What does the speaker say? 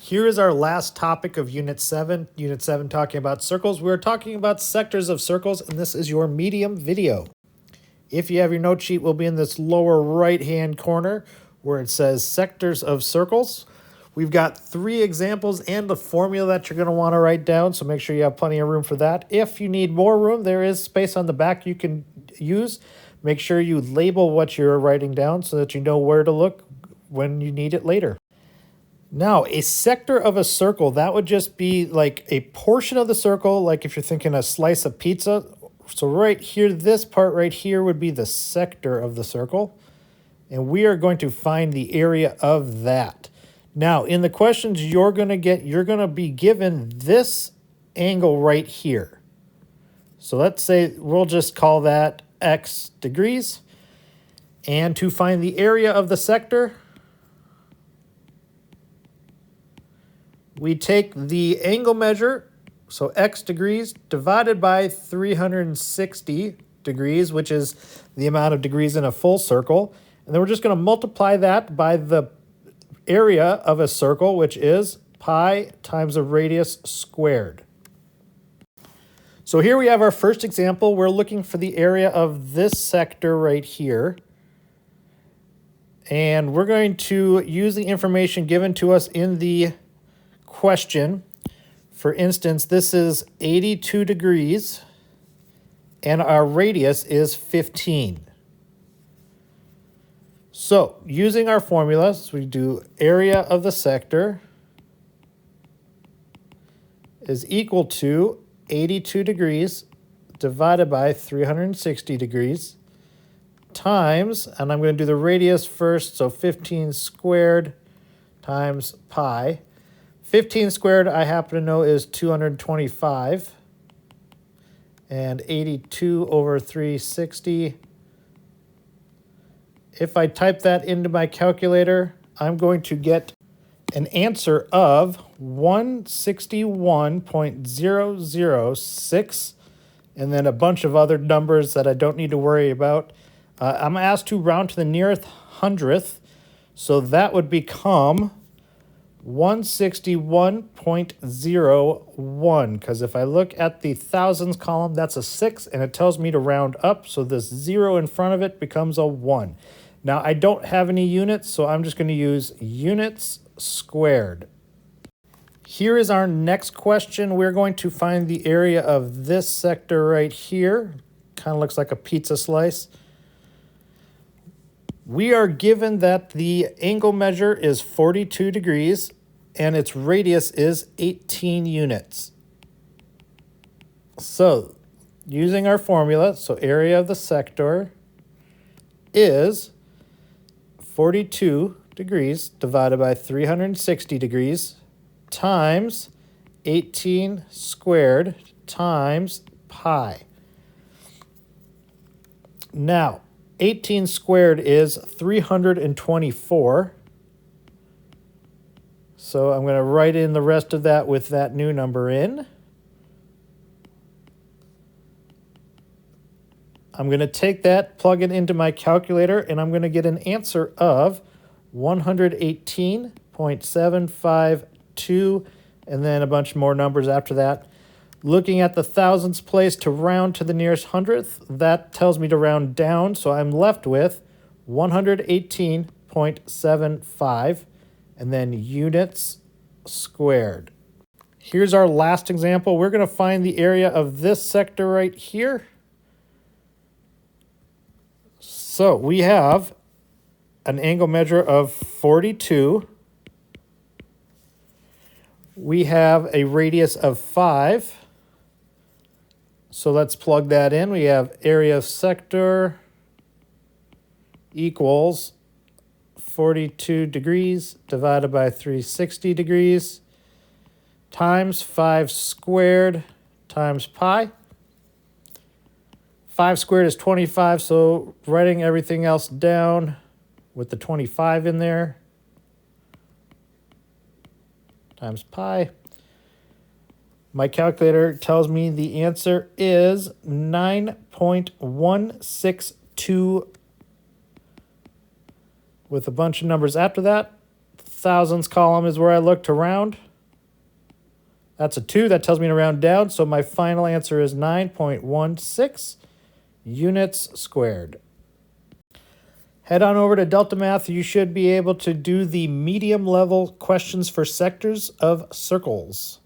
Here is our last topic of Unit 7. Unit 7 talking about circles. We're talking about sectors of circles, and this is your medium video. If you have your note sheet, we'll be in this lower right-hand corner where it says sectors of circles. We've got 3 examples and the formula that you're going to want to write down, so make sure you have plenty of room for that. If you need more room, there is space on the back you can use. Make sure you label what you're writing down so that you know where to look when you need it later. Now, a sector of a circle, that would just be like a portion of the circle, like if you're thinking a slice of pizza. So right here, this part right here would be the sector of the circle. And we are going to find the area of that. Now, in the questions you're going to be given this angle right here. So let's say we'll just call that X degrees. And to find the area of the sector, we take the angle measure, so X degrees, divided by 360 degrees, which is the amount of degrees in a full circle. And then we're just going to multiply that by the area of a circle, which is pi times the radius squared. So here we have our first example. We're looking for the area of this sector right here. And we're going to use the information given to us in the question. For instance, this is 82 degrees and our radius is 15. So using our formulas, we do area of the sector is equal to 82 degrees divided by 360 degrees times, and I'm going to do the radius first, so 15 squared times pi. 15 squared, I happen to know, is 225. And 82 over 360. If I type that into my calculator, I'm going to get an answer of 161.006, and then a bunch of other numbers that I don't need to worry about. I'm asked to round to the nearest hundredth, so that would become 161.01, because if I look at the thousands column, that's a 6, and it tells me to round up, so this 0 in front of it becomes a 1. Now, I don't have any units, so I'm just going to use units squared. Here is our next question. We're going to find the area of this sector right here. Kind of looks like a pizza slice. We are given that the angle measure is 42 degrees and its radius is 18 units. So, using our formula, so area of the sector is 42 degrees divided by 360 degrees times 18 squared times pi. Now, 18 squared is 324. So I'm going to write in the rest of that with that new number in. I'm going to take that, plug it into my calculator, and I'm going to get an answer of 118.752, and then a bunch more numbers after that. Looking at the thousands place to round to the nearest hundredth, that tells me to round down, so I'm left with 118.75, and then units squared. Here's our last example. We're going to find the area of this sector right here. So we have an angle measure of 42. We have a radius of 5. So let's plug that in. We have area of sector equals 42 degrees divided by 360 degrees times 5 squared times pi. 5 squared is 25, so writing everything else down with the 25 in there times pi. My calculator tells me the answer is 9.162 with a bunch of numbers after that. Thousands column is where I look to round. That's a 2. That tells me to round down. So my final answer is 9.16 units squared. Head on over to Delta Math. You should be able to do the medium level questions for sectors of circles.